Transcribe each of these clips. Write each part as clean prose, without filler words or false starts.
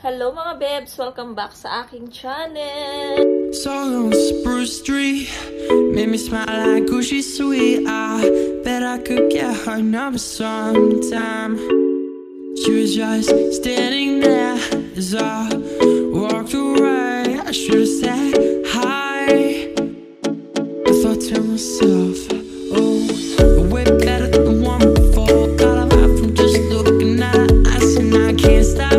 Hello mga bebs! Welcome back sa aking channel! Song on Spruce Street made me smile like Gucci sweet. I bet I could get her number sometime. She was just standing there as I walked away. I should have said hi. I thought to myself, oh, way better than the one before. Got a laugh from just looking at her eyes, and I can't stop.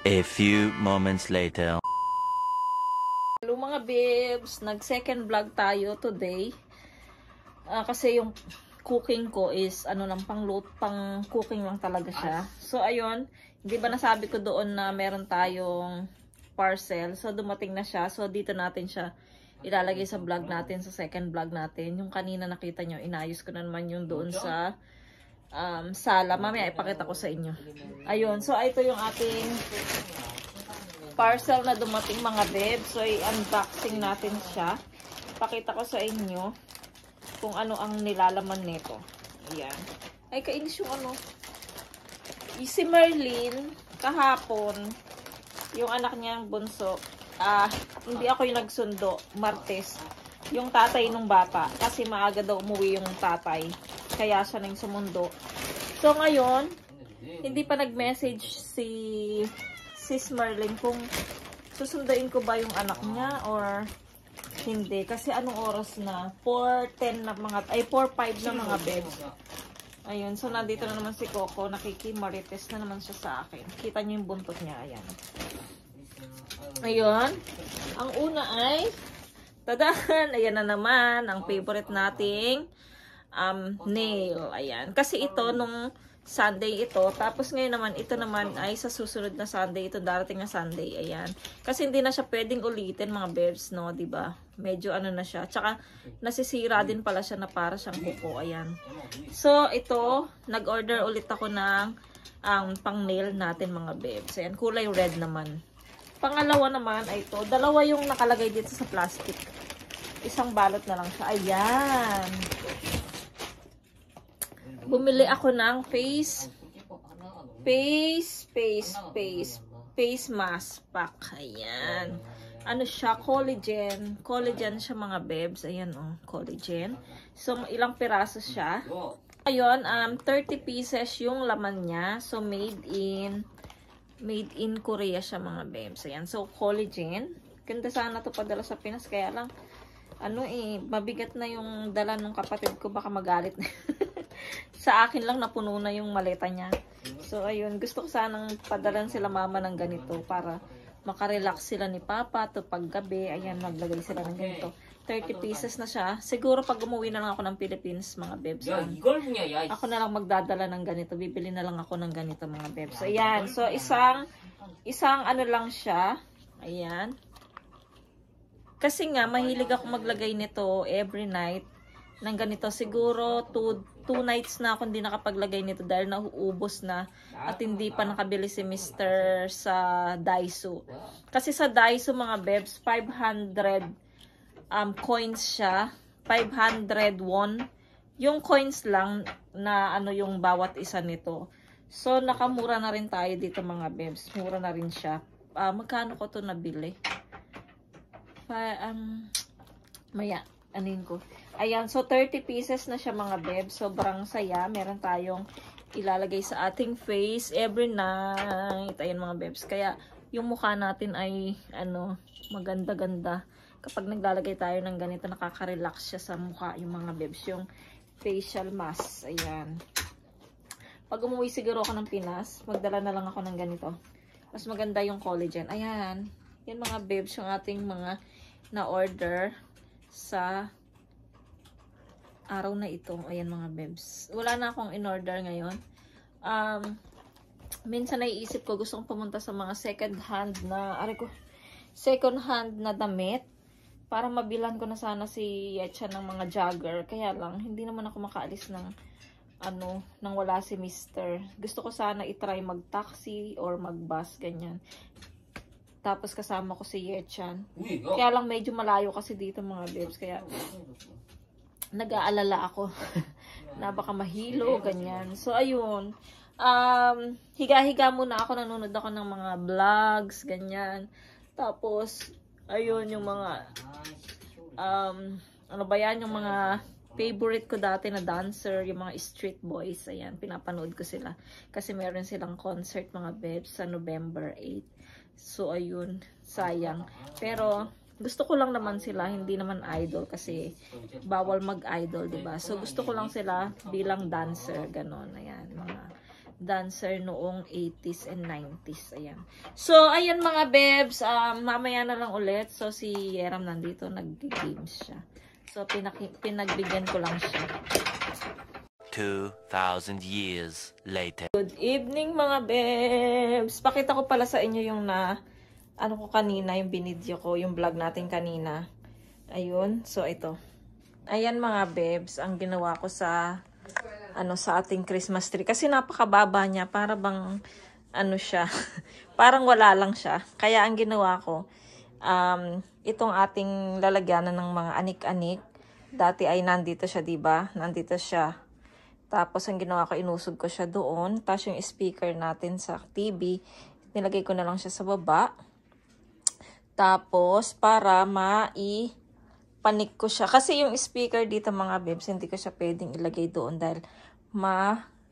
A few moments later. Hello mga bebs! Nag-second vlog tayo today. Kasi yung cooking ko is pang cooking lang talaga siya. So ayun, hindi ba nasabi ko doon na meron tayong parcel. So dumating na siya. So dito natin siya ilalagay sa vlog natin, sa second vlog natin. Yung kanina nakita nyo, inayos ko na naman yung doon sa sala. Mamaya ipakita ko sa inyo. Ayun, so ito yung ating parcel na dumating mga beb. So i-unboxing natin siya. Pakita ko sa inyo kung ano ang nilalaman nito. Ayan. Ay, kainis yung si Merlin kahapon, yung anak niyang bunso, hindi ako yung nagsundo, Martes, yung tatay nung bata, kasi maaga daw umuwi yung tatay. Kaya siya nang sumundo. So, ngayon, hindi pa nag-message si Sis Merlin kung susunduin ko ba yung anak niya or hindi. Kasi anong oras na? 4:10 na 4:05 na mga bebs. Ayun. So, nandito na naman si Coco. Nakikimarites na naman siya sa akin. Kita niyo yung buntot niya. Ayan. Ayun. Ang una ay, tadaan! Ayan na naman. Ang favorite nating nail. Ayan. Kasi ito nung Sunday ito. Tapos ngayon naman, ito naman ay sa susunod na Sunday. Ito darating na Sunday. Ayan. Kasi hindi na siya pwedeng ulitin mga bears, no? Diba? Medyo na siya. Tsaka nasisira din pala siya na para siyang kuko. Ayan. So, ito, nag-order ulit ako ng pang nail natin mga bears. Ayan. Kulay red naman. Pangalawa naman ay ito. Dalawa yung nakalagay dito sa plastic. Isang balot na lang siya. Ayan. Bumili ako ng face mask pack. Ayan. Ano siya? Collagen. Collagen siya mga bebs. Ayan collagen. So, ilang piraso siya. Ayun, 30 pieces yung laman niya. So, made in Korea siya mga bebs. Ayan. So, collagen. Ganda sana to padala sa Pinas. Kaya lang, mabigat na yung dala ng kapatid ko. Baka magalit na. Sa akin lang napuno na yung maleta niya. So, ayun. Gusto ko sanang padalan sila mama ng ganito para makarelax sila ni Papa to paggabi. Ayan, maglagay sila ng ganito. 30 pieces na siya. Siguro pag umuwi na lang ako ng Philippines, mga bebs. Ako na lang magdadala ng ganito. Bibili na lang ako ng ganito, mga bebs. Ayan. So, isang ano lang siya. Ayan. Kasi nga, mahilig ako maglagay nito every night ng ganito. Siguro, 2 nights na ako hindi nakapaglagay nito dahil nauubos na at hindi pa nakabili si Mr. sa Daiso. Kasi sa Daiso, mga bebs, 500 coins siya. 500 won. Yung coins lang na ano yung bawat isa nito. So, nakamura na rin tayo dito, mga bebs. Mura na rin siya. Magkano ko to nabili? Maya, anin ko. Ayan, so 30 pieces na siya, mga bebs. Sobrang saya. Meron tayong ilalagay sa ating face every night. Ayan, mga bebs. Kaya, yung mukha natin ay, ano, maganda-ganda. Kapag naglalagay tayo ng ganito, nakaka-relax siya sa mukha, yung mga bebs. Yung facial mask. Ayan. Pag umuwi siguro ako ng Pinas, magdala na lang ako ng ganito. Mas maganda yung collagen. Ayan. Yan, mga bebs, yung ating mga na-order sa araw na ito. Ayan, mga bebs. Wala na akong in-order ngayon. Minsan naiisip ko, gusto kong pumunta sa mga second hand na damit para mabilan ko na sana si Yetcha ng mga jogger. Kaya lang, hindi naman ako makaalis ng nang wala si Mr. Gusto ko sana itry mag-taxi or mag-bus, ganyan. Tapos kasama ko si Yetchan. Kaya lang medyo malayo kasi dito, mga bebs. Kaya nag-aalala ako na baka mahilo, ganyan. So, ayun. Higa-higa muna ako. Nanonood ako ng mga vlogs, ganyan. Tapos, ayun, yung mga ano ba yan, yung mga favorite ko dati na dancer, yung mga street boys. Ayan, pinapanood ko sila. Kasi meron silang concert, mga bebs, sa November 8. So, ayun, sayang. Pero, gusto ko lang naman sila, hindi naman idol kasi bawal mag-idol, diba? So, gusto ko lang sila bilang dancer, ganon. Ayan, mga dancer noong 80s and 90s. Ayan. So, ayan, mga bebs, mamaya na lang ulit. So, si Yeram nandito, nag-games siya. So, pinagbigyan ko lang siya. 2,000 years later. Good evening, mga bebs. Pakita ko pala sa inyo yung ano ko kanina, yung binidyo ko, yung vlog natin kanina. Ayun. So, ito. Ayan, mga bebs, ang ginawa ko sa ating Christmas tree. Kasi napakababa niya. Para bang, siya. Parang wala lang siya. Kaya ang ginawa ko, itong ating lalagyanan ng mga anik-anik. Dati ay nandito siya, diba? Nandito siya. Tapos, ang ginawa ko, inusog ko siya doon. Tapos, yung speaker natin sa TV, nilagay ko na lang siya sa baba. Tapos, para panik ko siya. Kasi yung speaker dito, mga bebs, hindi ko siya pwedeng ilagay doon dahil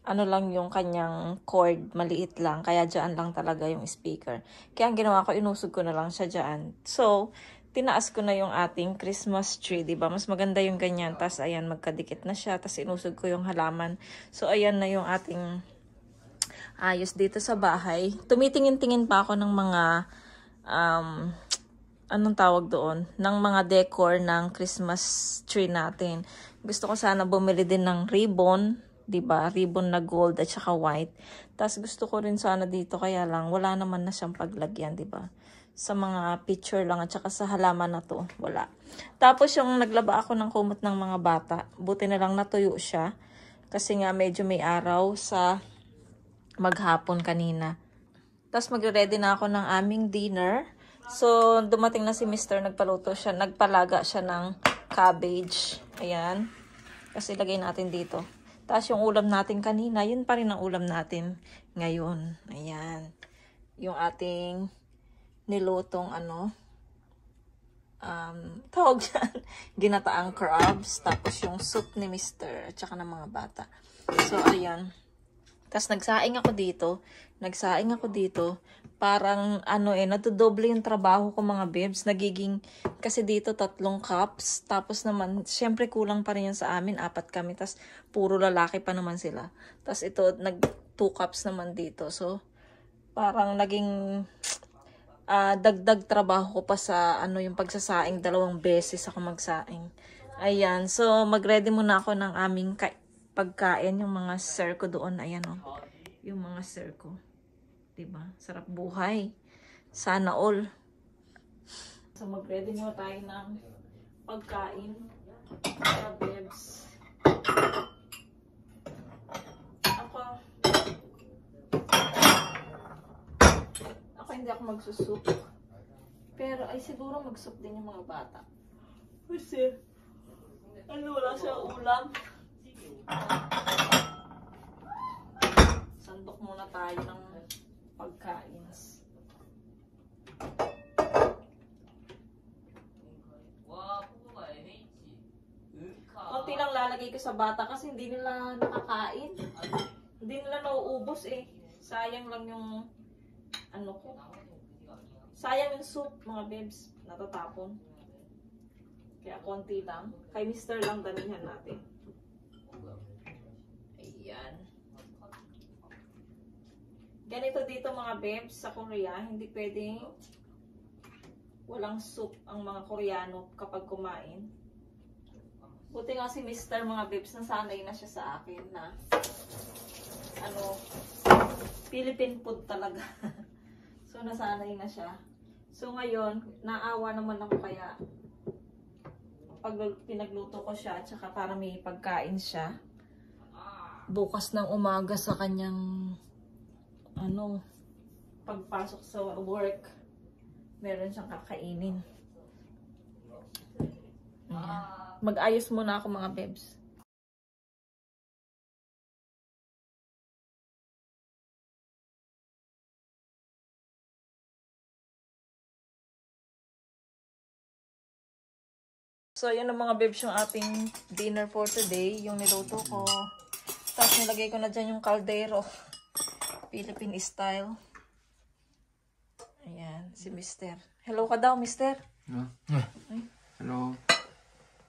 lang yung kanyang cord, maliit lang. Kaya dyan lang talaga yung speaker. Kaya ang ginawa ko, inusog ko na lang siya dyan. So, tinaas ko na yung ating Christmas tree, diba? Mas maganda yung ganyan. Tapos, ayan, magkadikit na siya. Tapos, inusog ko yung halaman. So, ayan na yung ating ayos dito sa bahay. Tumitingin-tingin pa ako ng mga anong tawag doon? Ng mga decor ng Christmas tree natin. Gusto ko sana bumili din ng ribbon, diba? Ribbon na gold at saka white. Tapos gusto ko rin sana dito, kaya lang wala naman na siyang paglagyan, diba? Sa mga picture lang at saka sa halaman na to, wala. Tapos yung naglaba ako ng kumot ng mga bata, buti na lang natuyo siya. Kasi nga medyo may araw sa maghapon kanina. Tapos magre-ready na ako ng aming dinner. So, dumating na si Mr. Nagpalaga siya ng cabbage. Ayan. Kasi ilagay natin dito. Tapos yung ulam natin kanina, yun pa rin ang ulam natin ngayon. Ayan. Yung ating nilutong tawag dyan, ginataang crabs. Tapos yung soup ni Mr. at saka ng mga bata. So, ayan. Tapos nagsaing ako dito. Parang natudoble yung trabaho ko, mga bebs. Kasi dito 3 cups. Tapos naman, syempre kulang pa rin yun sa amin. 4 kami. Tapos puro lalaki pa naman sila. Tapos ito, 2 cups naman dito. So, parang naging dagdag trabaho ko pa sa yung pagsasaing. 2 beses ako magsaing. Ayan. So, mag-ready muna ako ng aming pagkain. Yung mga sir ko doon. Ayan o. Yung mga sir ko. Diba? Sarap buhay. Sana all. So, mag-ready muna tayo ng pagkain. Para bebs. Ako hindi ako magsusup. Pero ay siguro magsup din yung mga bata. Kasi wala siya ulam. Sandok muna tayo ng pagkain. Konti lang lalagay ko sa bata kasi hindi nila nakakain. Hindi nila nauubos eh. Sayang lang yung ko. Sayang yung soup, mga bebs. Natatapon. Kaya konti lang. Kay Mr. lang damihan natin. Ayan. Ganito dito mga bebs sa Korea. Hindi pwedeng walang soup ang mga Koreano kapag kumain. Buti nga si Mr. mga bebs, nasanay na siya sa akin na Philippine food talaga. So, nasanay na siya. So, ngayon, naawa naman ako kaya pag pinagluto ko siya at saka para may pagkain siya. Bukas ng umaga sa kanyang pagpasok sa work, meron siyang kakainin. Ayan. Mag-ayos muna ako mga bebs. So, yan ang mga bebs yung ating dinner for today. Yung niluto ko. Tapos nilagay ko na dyan yung kaldero. Philippine style. Ayan, si Mr. Hello ka daw, Mr. Hello.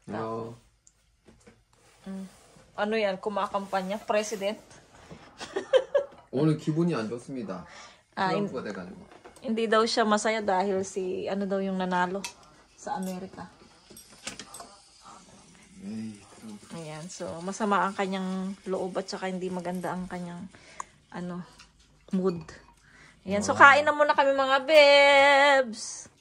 Hello. Ano yan? Kumakampanya? President? 오늘 기분이 안 좋습니다. 트럼프가 돼가지고. Hindi daw siya masaya dahil si daw yung nanalo sa Amerika. 에이, 트럼프. Ayan, so masama ang kanyang loob at saka hindi maganda ang kanyang mood. Ayan, so kain na muna kami mga bebs.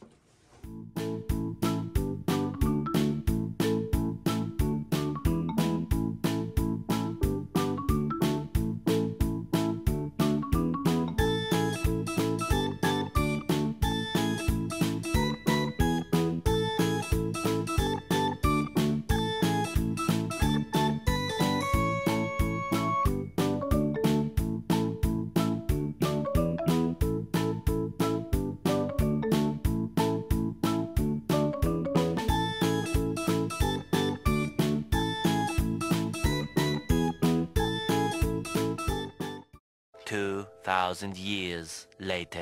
$2,000 years later.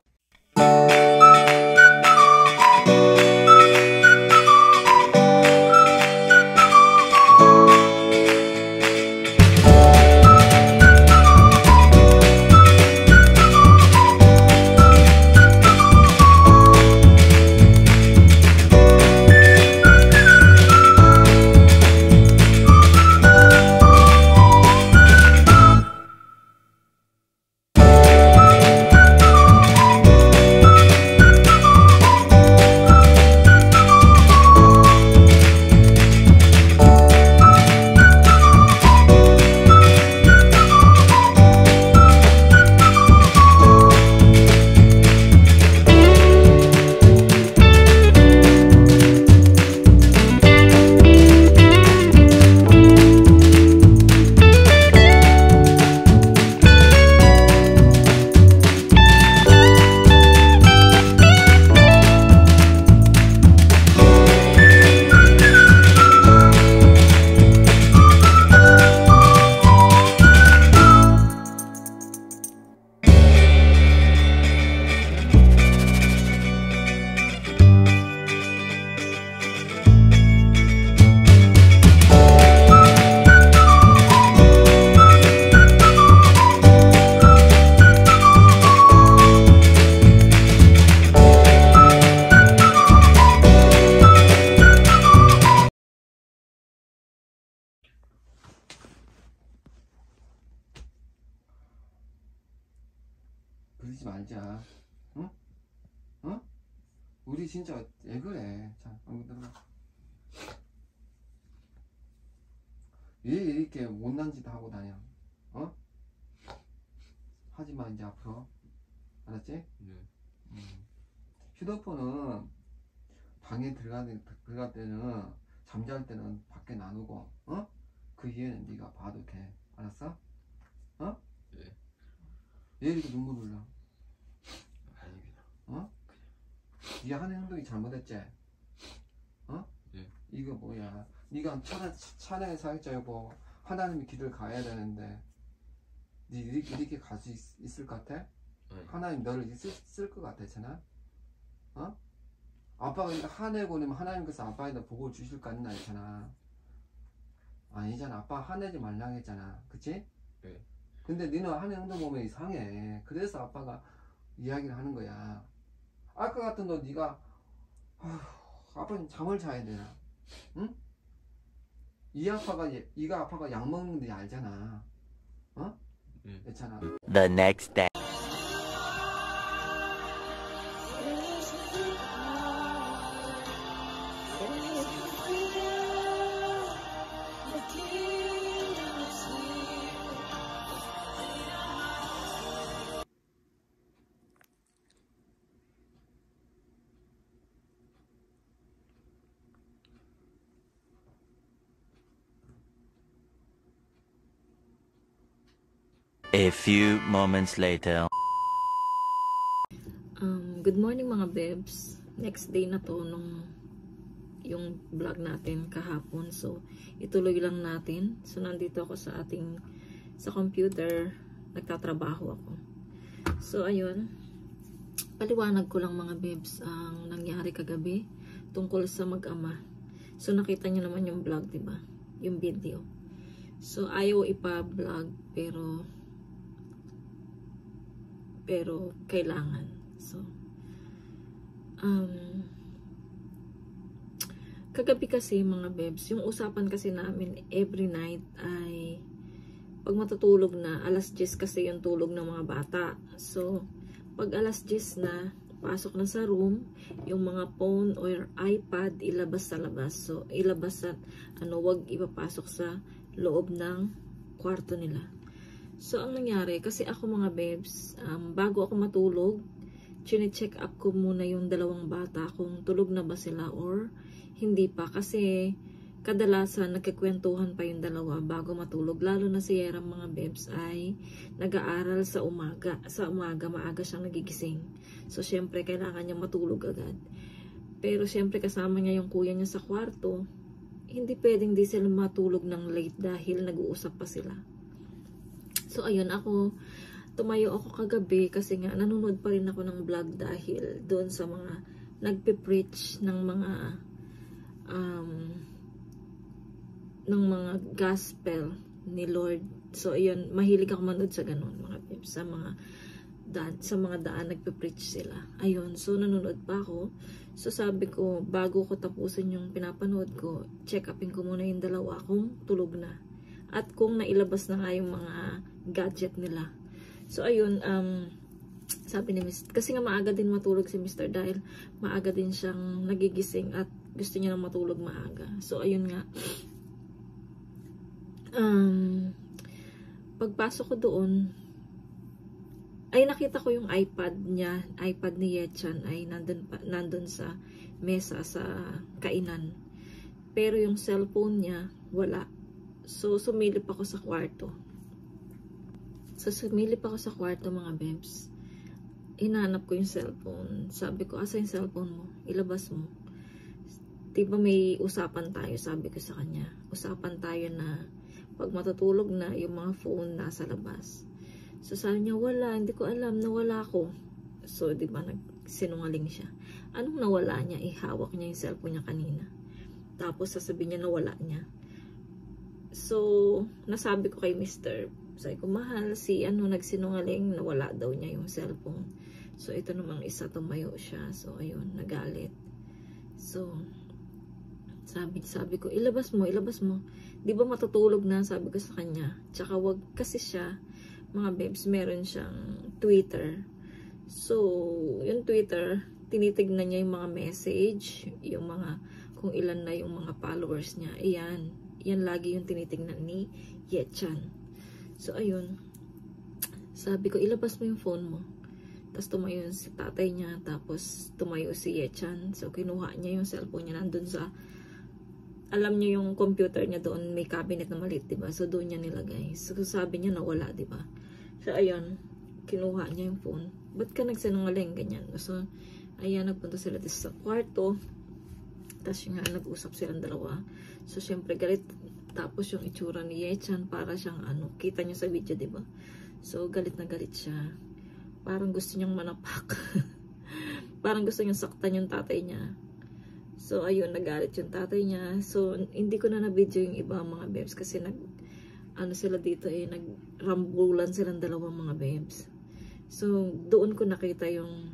진짜. 응? 어? 우리 진짜 왜 그래? 자, 한번 들어봐. 왜 이렇게 못난 짓 하고 다녀? 어? 하지마 이제 앞으로. 알았지? 네. 휴대폰은 방에 들어갈 때는 잠잘 때는 밖에 놔두고, 어? 그 이후에는 네가 봐도 돼. 알았어? 어? 네. 왜 이렇게 눈물 흘러? 아니 그냥. 어? 네가 하는 행동이 잘못했지? 어? 네. 이거 뭐야? 네가 찬양의 사역자이고 하나님의 길을 가야 되는데 네 이렇게 갈 수 있을 것 같아? 아니. 하나님 너를 쓸 것 같았잖아? 어? 아빠가 화내 보내면 하나님께서 아빠에다 복을 주실 거 아니나 했잖아. 아니잖아. 아빠 화내지 말라 했잖아. 그치? 네. 근데 너는 하는 행동 보면 이상해. 그래서 아빠가 이야기를 하는 거야. 아까 같은 너 네가 아빠는 잠을 자야 되나? 응? 이가 아빠가 약 먹는데 알잖아. 어? 괜찮아. The next day. A few moments later. Good morning mga bebs. Next day na to nung yung vlog natin kahapon. So, ituloy lang natin. So, nandito ako sa computer. Nagtatrabaho ako. So, ayun. Paliwanag ko lang mga bebs ang nangyari kagabi tungkol sa mag-ama. So, nakita niyo naman yung vlog, diba? Yung video. So, ayaw ipa-vlog pero kailangan. So, kagabi kasi mga bebs, yung usapan kasi namin every night ay pag matutulog na, alas 10 kasi yung tulog ng mga bata. So, pag alas 10 na, pasok na sa room, yung mga phone or iPad, ilabas sa labas. So, ilabas sa, wag ipapasok sa loob ng kwarto nila. So, ang nangyari, kasi ako mga bebs, bago ako matulog, chine-check up ko muna yung dalawang bata kung tulog na ba sila or hindi pa. Kasi, kadalasan, nagkikwentuhan pa yung dalawa bago matulog. Lalo na si Yera mga bebs ay nag-aaral sa umaga. Sa umaga, maaga siyang nagigising. So, syempre, kailangan niya matulog agad. Pero, syempre, kasama niya yung kuya niya sa kwarto. Hindi pwedeng di sila matulog ng late dahil nag-uusap pa sila. So, ayun, tumayo ako kagabi kasi nga nanonood pa rin ako ng vlog dahil doon sa mga nagpe-preach ng mga gospel ni Lord. So, ayun, mahilig ako manood sa ganun, mga bebs, sa mga daan nagpe-preach sila. Ayun, so nanonood pa ako. So, sabi ko, bago ko tapusin yung pinapanood ko, check upin ko muna yung dalawa kung tulog na. At kung nailabas na nga yung mga gadget nila. So, ayun, sabi ni Mr. Kasi nga maaga din matulog si Mr. dahil maaga din siyang nagigising at gusto niya na matulog maaga. So, ayun nga. Pagpasok ko doon, ay nakita ko yung iPad ni Yechan ay nandun sa mesa sa kainan. Pero yung cellphone niya, wala. So, sumilip ako sa kwarto. Mga bebs. Hinanap ko yung cellphone. Sabi ko, asa yung cellphone mo? Ilabas mo. Diba may usapan tayo, sabi ko sa kanya. Usapan tayo na pag matutulog na, yung mga phone nasa labas. So, sabi niya, wala. Hindi ko alam, nawala ko. So, diba, nagsinungaling siya. Anong nawala niya? Ihawak niya yung cellphone niya kanina. Tapos, sasabihin niya, nawala niya. So, nasabi ko kay Mr. Sabi ko, mahal, nagsinungaling, nawala daw niya yung cellphone. So, ito namang isa, tumayo siya. So, ayun, nagalit. So, sabi ko, ilabas mo. Di ba matutulog na, sabi ko sa kanya. Tsaka wag kasi siya, mga babes, meron siyang Twitter. So, yung Twitter, tinitignan niya yung mga message, yung mga, kung ilan na yung mga followers niya. Ayan. Yan lagi yung tinitignan ni Yechan. So, ayun. Sabi ko, ilabas mo yung phone mo. Tapos tumayo si tatay niya, tapos tumayo si Yechan. So, kinuha niya yung cellphone niya, nandun sa, alam niyo yung computer niya doon, may cabinet na maliit, diba? So, doon niya nilagay. So, sabi niya nawala, diba? So, ayun, kinuha niya yung phone. Ba't ka nagsinungaling? Ganyan. So, ayan, nagpunta sila dito sa kwarto. Tapos yung nga, nag-usap silang dalawa. So, syempre, galit. Tapos yung itsura ni Yechan, para siyang, ano, kita niyo sa video, diba? So, galit na galit siya. Parang gusto niyang manapak. Parang gusto niyang saktan yung tatay niya. So, ayun, nagalit yung tatay niya. So, hindi ko na na-video yung iba mga bebs. Kasi ano sila dito nagrambulan silang dalawang mga bebs. So, doon ko nakita yung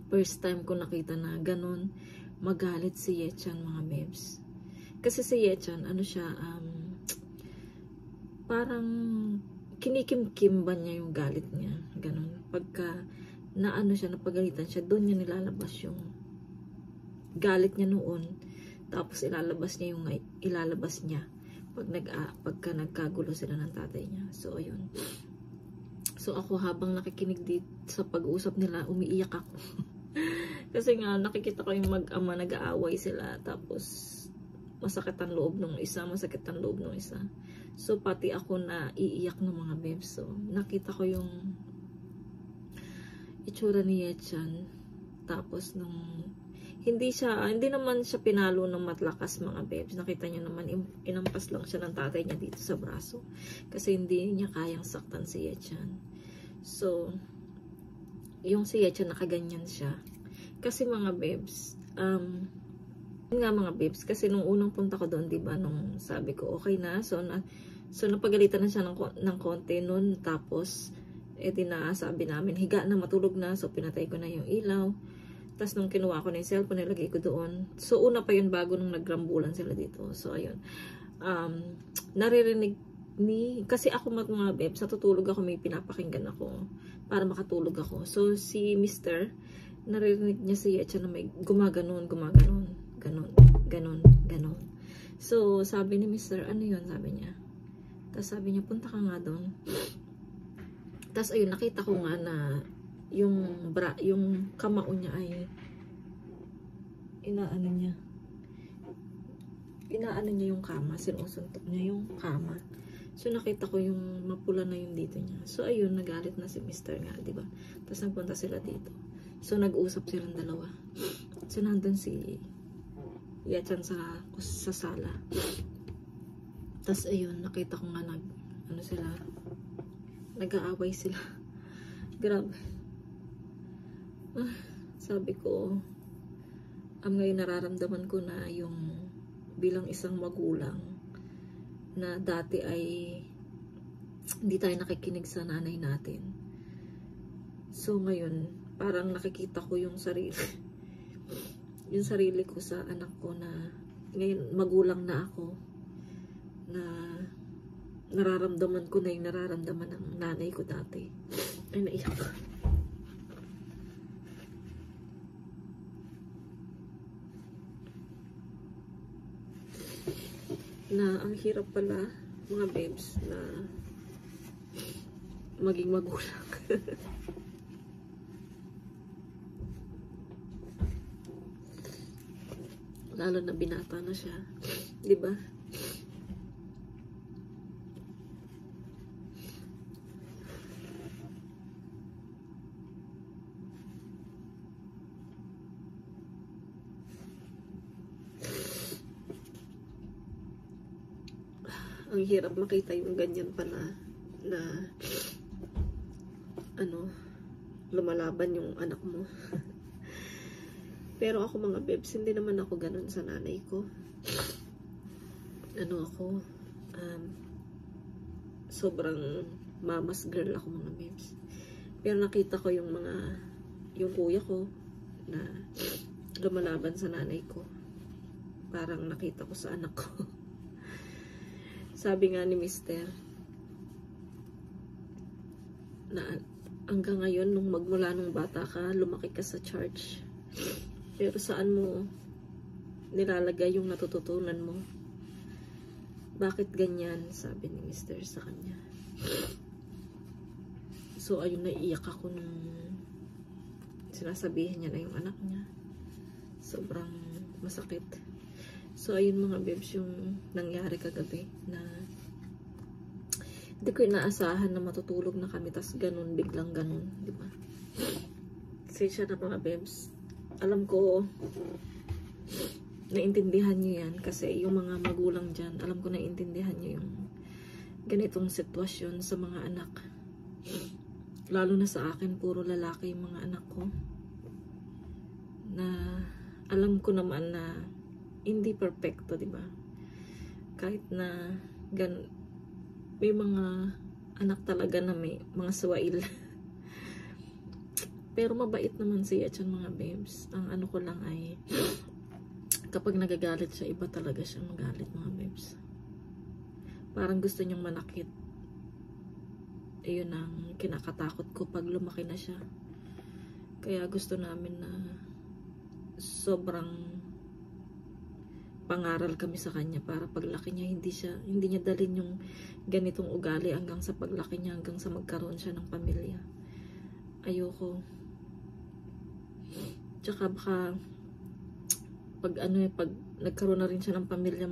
first time ko nakita na ganun magalit si Yechan mga bebs. Kasi si Yechan, ano siya, parang kinikimkim ba niya yung galit niya. Ganun. Pagka naano siya, napagalitan siya, doon niya nilalabas yung galit niya noon. Tapos ilalabas niya pagka nagkagulo sila ng tatay niya. So, ayun. So, ako habang nakikinig dito sa pag-uusap nila, umiiyak ako. Kasi nga, nakikita ko yung mag-ama nag-aaway sila. Tapos, masakit ang loob ng isa, masakit ang loob ng isa. So, pati ako na iiyak ng mga bebs. So, nakita ko yung itsura ni Yechan. Tapos, hindi naman siya pinalo ng matlakas mga bebs. Nakita niyo naman, inampas lang siya ng tatay niya dito sa braso. Kasi hindi niya kayang saktan si Yechan. So, yung si Yechan nakaganyan siya. Kasi mga bebs, kasi nung unang punta ko doon, diba, nung sabi ko, okay na. So napagalitan na siya ng konti noon. Tapos, sabi namin, higa na, matulog na. So, pinatay ko na yung ilaw. Tapos nung kinuha ko na yung cellphone, nilagay ko doon. So, una pa yun bago nung nagrambulan sila dito. So, ayun. Naririnig kasi ako mga bebs, sa tutulog ako, may pinapakinggan ako para makatulog ako. So, si Mr., naririnig niya si Yechan na may gumaganon. Ganon. So, sabi ni Mr., ano yun? Sabi niya. Tapos sabi niya, punta ka nga doon. Tapos, ayun, nakita ko nga na yung kamao niya ay inaano niya yung kama, sinusuntok niya yung kama. So nakita ko yung mapula na yung dito niya. So ayun, nagalit na si Mr. nga, di ba? Tapos nagpunta sila dito. So nag-usap silang dalawa. So nandun si Yechan sa sala. Tapos ayun, nakita ko nga nag-aaway sila. Grabe. Sabi ko, ngayon nararamdaman ko na yung bilang isang magulang na dati ay hindi tayo nakikinig sa nanay natin. So ngayon, parang nakikita ko yung sarili ko sa anak ko na ngayon magulang na ako, na nararamdaman ko na yung nararamdaman ng nanay ko dati. Ay, naiyak ko. Na ang hirap pala mga babes na maging magulang. Lalo na binata na siya, 'di ba? Ang hirap makita yung ganyan pala na lumalaban yung anak mo. Pero ako mga bebs, hindi naman ako ganun sa nanay ko. Sobrang mama's girl ako mga bebs. Pero nakita ko yung kuya ko na lumalaban sa nanay ko. Parang nakita ko sa anak ko. Sabi nga ni Mr. na hanggang ngayon, magmula nung bata ka, lumaki ka sa church. Pero saan mo nilalagay yung natututunan mo? Bakit ganyan? Sabi ni Mr. sa kanya. So, ayun, naiiyak ako nung sinasabihin niya na yung anak niya. Sobrang masakit. So, ayun mga babes, yung nangyari kagabi na hindi ko inaasahan na matutulog na kami, tas ganun, biglang ganun, di ba? Kasi siya na mga babes, alam ko, naintindihan nyo yan, kasi yung mga magulang dyan, alam ko naintindihan nyo yung ganitong sitwasyon sa mga anak. Lalo na sa akin, puro lalaki yung mga anak ko. Na alam ko naman na hindi perfecto, di ba? Kahit na may mga anak talaga na may mga suwail. Pero mabait naman siya dyan mga babes. Ang ano ko lang ay kapag nagagalit siya, iba talaga siya magalit mga babes. Parang gusto niyang manakit. Ayun ang kinakatakot ko pag lumaki na siya. Kaya gusto namin na sobrang pangaral kami sa kanya para paglaki niya hindi niya dalhin yung ganitong ugali hanggang sa paglaki niya, hanggang sa magkaroon siya ng pamilya. Ayoko. Tsaka baka pag nagkaroon na rin siya ng pamilya,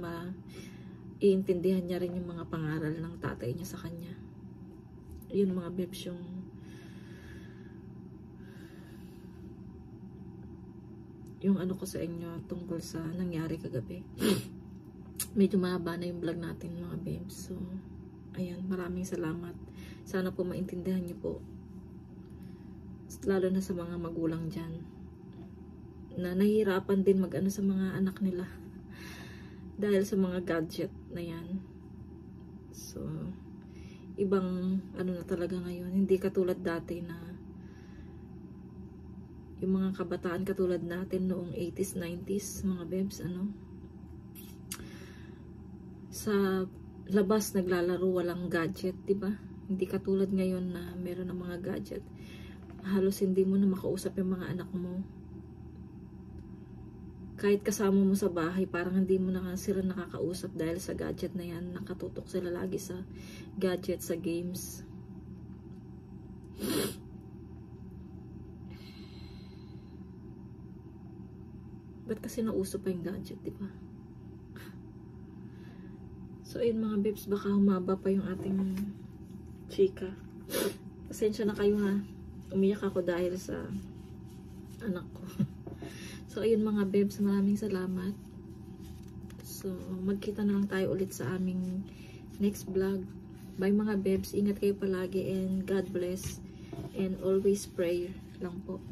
iintindihan niya rin yung mga pangaral ng tatay niya sa kanya. Yun mga babes, yung ano ko sa inyo tungkol sa nangyari kagabi. Medyo mahaba na yung vlog natin mga babes. So, ayan, maraming salamat. Sana po maintindihan niyo po. Lalo na sa mga magulang dyan. Na nahihirapan din mag-ano sa mga anak nila. Dahil sa mga gadget na yan. So, ibang ano na talaga ngayon. Hindi katulad dati na yung mga kabataan katulad natin noong 80s, 90s, mga babes, sa labas naglalaro, walang gadget, diba? Hindi katulad ngayon na meron ng mga gadget. Halos hindi mo na makausap yung mga anak mo. Kahit kasama mo sa bahay, parang hindi mo na sila nakakausap dahil sa gadget na yan. Nakatutok sila lagi sa gadget, sa games. Ba't kasi nauso pa yung gadget, diba? So, ayun mga babes, baka humaba pa yung ating chika. Pasensya na kayo ha. Umiyak ako dahil sa anak ko. So, ayun mga babes, maraming salamat. So, magkita na lang tayo ulit sa aming next vlog. Bye mga babes, ingat kayo palagi and God bless. And always pray lang po.